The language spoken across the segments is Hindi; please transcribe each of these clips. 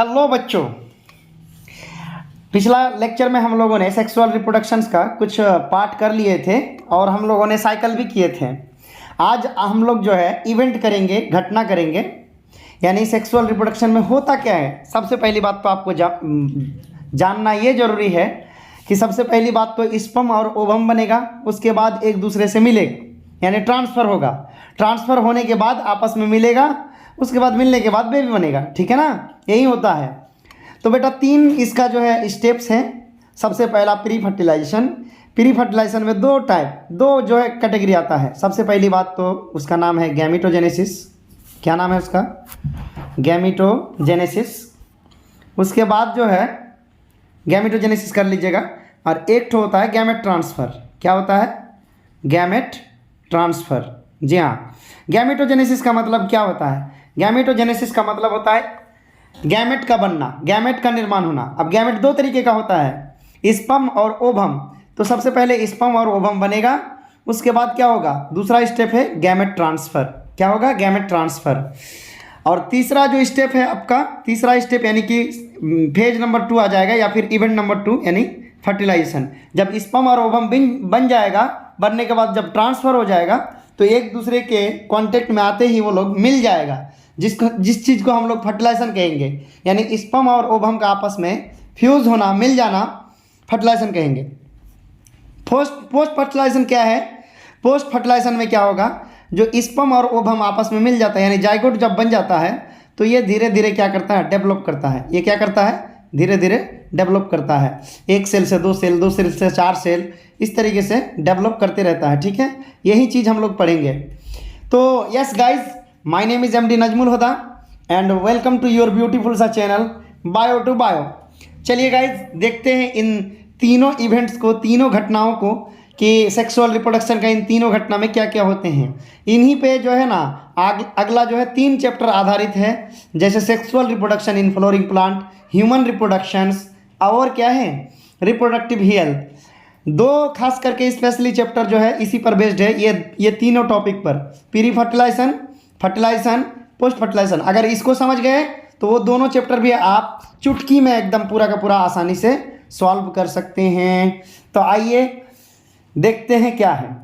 हेलो बच्चों, पिछला लेक्चर में हम लोगों ने सेक्सुअल रिप्रोडक्शंस का कुछ पार्ट कर लिए थे और हम लोगों ने साइकिल भी किए थे। आज हम लोग जो है इवेंट करेंगे, घटना करेंगे, यानी सेक्सुअल रिप्रोडक्शन में होता क्या है। सबसे पहली बात तो आपको जानना ये ज़रूरी है कि सबसे पहली बात तो स्पर्म और ओवम बनेगा, उसके बाद एक दूसरे से मिलेगा यानी ट्रांसफ़र होगा। ट्रांसफ़र होने के बाद आपस में मिलेगा, उसके बाद मिलने के बाद बेबी बनेगा। ठीक है ना, यही होता है। तो बेटा तीन इसका जो है स्टेप्स हैं। सबसे पहला प्री फर्टिलाइजेशन। प्री फर्टिलाइजेशन में दो जो है कैटेगरी आता है। सबसे पहली बात तो उसका नाम है गैमेटोजेनेसिस। क्या नाम है उसका? गैमेटोजेनेसिस। उसके बाद जो है गैमेटोजेनेसिस कर लीजिएगा। और एक तो होता है गैमेट ट्रांसफ़र। क्या होता है? Gamete transfer. जी हाँ, गैमेटोजेनेसिस का मतलब क्या होता है? गैमेटोजेनेसिस का मतलब होता है गैमेट का बनना, गैमेट का निर्माण होना। अब गैमेट दो तरीके का होता है, स्पर्म और ओवम। तो सबसे पहले स्पर्म और ओवम बनेगा, उसके बाद क्या होगा? दूसरा स्टेप है गैमेट ट्रांसफ़र। क्या होगा? Gamete transfer. और तीसरा जो स्टेप है आपका, तीसरा स्टेप यानी कि फेज नंबर 2 आ जाएगा या फिर इवेंट नंबर 2 यानी फर्टिलाइजेशन। जब स्पर्म और ओवम बन जाएगा, बनने के बाद जब ट्रांसफ़र हो जाएगा तो एक दूसरे के कांटेक्ट में आते ही वो लोग मिल जाएगा, जिस चीज़ को हम लोग फर्टिलाइजेशन कहेंगे। यानी स्पर्म और ओवम का आपस में फ्यूज़ होना, मिल जाना, फर्टिलाइजेशन कहेंगे। पोस्ट फर्टिलाइजेशन क्या है? पोस्ट फर्टिलाइजेशन में क्या होगा? जो स्पर्म और ओवम आपस में मिल जाता है यानी जाइगोट जब बन जाता है तो ये धीरे धीरे क्या करता है? डेवलप करता है। ये क्या करता है? धीरे धीरे डेवलप करता है। एक सेल से 2 सेल, 2 सेल से 4 सेल, इस तरीके से डेवलप करते रहता है। ठीक है, यही चीज़ हम लोग पढ़ेंगे। तो yes guys, my name is MD Najmul Huda and welcome to your beautiful सा चैनल बायो टू बायो। चलिए गाइज, देखते हैं इन तीनों इवेंट्स को, तीनों घटनाओं को, कि सेक्सुअल रिप्रोडक्शन का इन तीनों घटना में क्या क्या होते हैं। इन्हीं पे जो है ना अगला जो है 3 चैप्टर आधारित है, जैसे sexual reproduction in flowering plant, human reproductions और क्या है रिप्रोडक्टिव हेल्थ। 2 खास करके स्पेशली चैप्टर जो है इसी पर बेस्ड है, ये तीनों टॉपिक पर, pre fertilisation, fertilisation, post fertilisation. अगर इसको समझ गए तो वो दोनों चैप्टर भी आप चुटकी में एकदम पूरा का पूरा आसानी से सॉल्व कर सकते हैं। तो आइए देखते हैं क्या है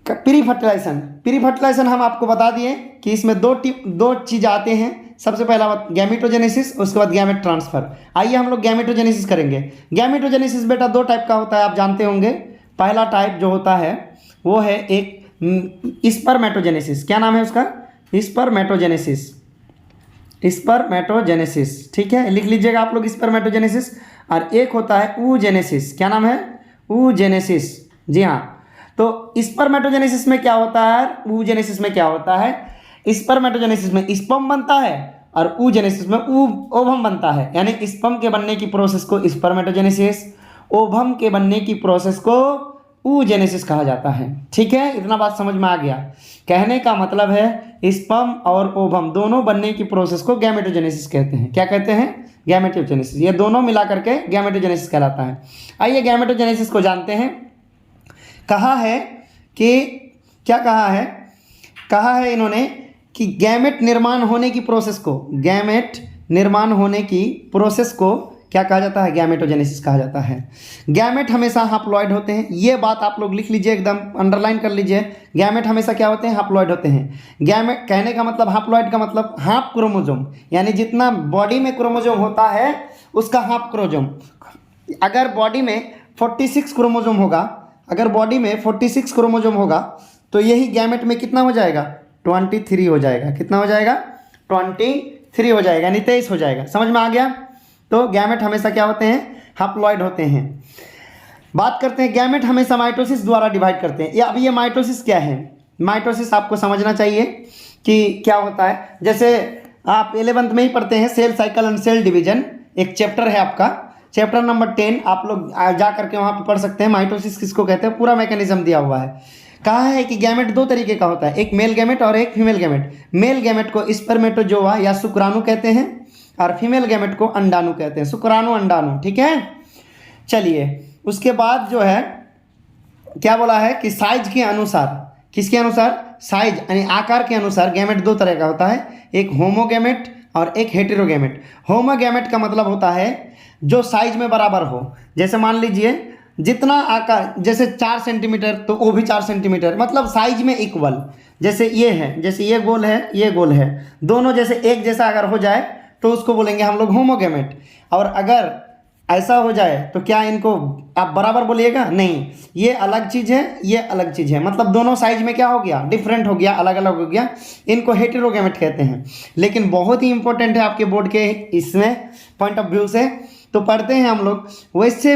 प्री फर्टिलाइजेशन। प्री फर्टिलाइजेशन हम आपको बता दिए कि इसमें दो चीज़ आते हैं। सबसे पहला बात गैमेटोजेनेसिस, उसके बाद गैमेट ट्रांसफ़र। आइए हम लोग गैमेटोजेनेसिस करेंगे। गैमेटोजेनेसिस बेटा 2 टाइप का होता है, आप जानते होंगे। पहला टाइप जो होता है वो है एक स्पर्मेटोजेनेसिस। क्या नाम है उसका? स्पर्मेटोजेनेसिस। स्पर्मेटोजेनेसिस, ठीक है, लिख लीजिएगा आप लोग स्पर्मेटोजेनेसिस। और एक होता है oogenesis। क्या नाम है? oogenesis। जी हाँ, तो स्पर्मेटोजेनेसिस में क्या होता है, oogenesis में क्या होता है? स्पर्मेटोजेनेसिस में स्पर्म बनता है और oogenesis में ओवम बनता है। यानी स्पर्म के बनने की प्रोसेस को स्पर्मेटोजेनेसिस, ओवम के बनने की प्रोसेस को oogenesis कहा जाता है। ठीक है, इतना बात समझ में आ गया। कहने का मतलब है स्पर्म और ओवम दोनों बनने की प्रोसेस को गैमेटोजेनेसिस कहते हैं। क्या कहते हैं? गैमेटोजेनेसिस। ये दोनों मिला करके गैमेटोजेनेसिस कहलाता है। आइए गैमेटोजेनेसिस को जानते हैं। कहा है कि क्या कहा है इन्होंने कि गैमेट निर्माण होने की प्रोसेस को, गैमेट निर्माण होने की प्रोसेस को क्या कहा जाता है? गैमेटोजेनेसिस कहा जाता है। गैमेट हमेशा हैप्लॉइड होते हैं। ये बात आप लोग लिख लीजिए, एकदम अंडरलाइन कर लीजिए। गैमेट हमेशा क्या होते हैं? हैप्लॉइड होते हैं। गैमेट कहने का मतलब, हैप्लॉइड का मतलब हाफ क्रोमोजोम, यानी जितना बॉडी में क्रोमोजोम होता है उसका हाफ क्रोमोजोम। अगर बॉडी में 46 क्रोमोजोम होगा, अगर बॉडी में 46 क्रोमोजोम होगा तो यही गैमेट में कितना हो जाएगा? 23 हो जाएगा। कितना हो जाएगा? 23 हो जाएगा, यानी 23 हो जाएगा। समझ में आ गया? तो गैमेट हमेशा क्या होते हैं? हैप्लॉइड होते हैं। बात करते हैं गैमेट हमेशा माइटोसिस द्वारा डिवाइड करते हैं। अब ये माइटोसिस क्या है? माइटोसिस आपको समझना चाहिए कि क्या होता है। जैसे आप 11th में ही पढ़ते हैं, cell cycle and cell division, एक चैप्टर है आपका, चैप्टर नंबर 10, आप लोग जा करके वहाँ पर पढ़ सकते हैं। माइटोसिस किसको कहते हैं, पूरा मैकेनिज्म दिया हुआ है। कहा है कि गैमेट 2 तरीके का होता है, एक मेल गैमेट और एक फीमेल गैमेट। मेल गैमेट को स्पर्मेटोजोआ या शुक्राणु कहते हैं और फीमेल गैमेट को अंडाणु कहते हैं, शुक्राणु अंडाणु। ठीक है, चलिए उसके बाद जो है क्या बोला है कि साइज के अनुसार, किसके अनुसार? साइज यानी आकार के अनुसार गैमेट 2 तरह का होता है, एक होमोगैमेट और एक हेटेरोगैमेट। होमोगैमेट का मतलब होता है जो साइज में बराबर हो। जैसे मान लीजिए जितना आकार, जैसे 4 सेंटीमीटर तो वो भी 4 सेंटीमीटर, मतलब साइज में इक्वल। जैसे ये है, जैसे ये गोल है, ये गोल है, दोनों जैसे एक जैसा अगर हो जाए तो उसको बोलेंगे हम लोग होमोगैमेट। और अगर ऐसा हो जाए तो क्या इनको आप बराबर बोलिएगा? नहीं, ये अलग चीज़ है, ये अलग चीज़ है, मतलब दोनों साइज में क्या हो गया? डिफरेंट हो गया, अलग अलग हो गया, इनको हेटेरोगैमेट कहते हैं। लेकिन बहुत ही इंपॉर्टेंट है आपके बोर्ड के इसमें पॉइंट ऑफ व्यू से, तो पढ़ते हैं हम लोग। वैसे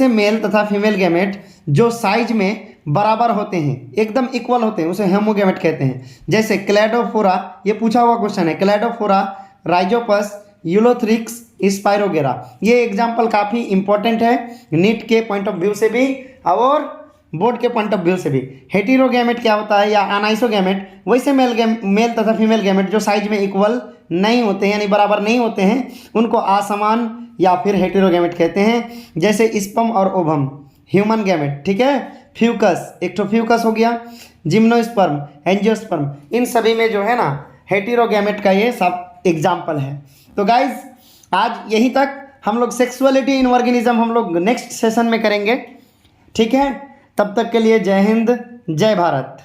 मेल तथा फीमेल गैमेट जो साइज में बराबर होते हैं, एकदम इक्वल होते हैं, उसे होमोगैमेट कहते हैं। जैसे क्लैडोफोरा, ये पूछा हुआ क्वेश्चन है, क्लैडोफोरा, राइजोपस, यूलोथ्रिक्स, स्पाइरोगेरा। ये एग्जाम्पल काफ़ी इंपॉर्टेंट है नीट के पॉइंट ऑफ व्यू से भी और बोर्ड के पॉइंट ऑफ व्यू से भी। हेटेरोगैमेट क्या होता है या अनाइसोगैमेट, वैसे मेल तथा फीमेल गैमेट जो साइज में इक्वल नहीं होते हैं, यानी बराबर नहीं होते हैं, उनको असमान या फिर हेटेरोगैमेट कहते हैं। जैसे स्पर्म और ओवम, ह्यूमन गैमेट, ठीक है, फ्यूकस, एक तो फ्यूकस हो गया, जिम्नोस्पर्म, एंजियोस्पर्म, इन सभी में जो है ना हेटेरोगैमेट का ये सब एग्जाम्पल है। तो गाइज आज यहीं तक, हम लोग सेक्सुअलिटी इन ऑर्गेनिज्म हम लोग नेक्स्ट सेशन में करेंगे, ठीक है। तब तक के लिए जय हिंद, जय भारत।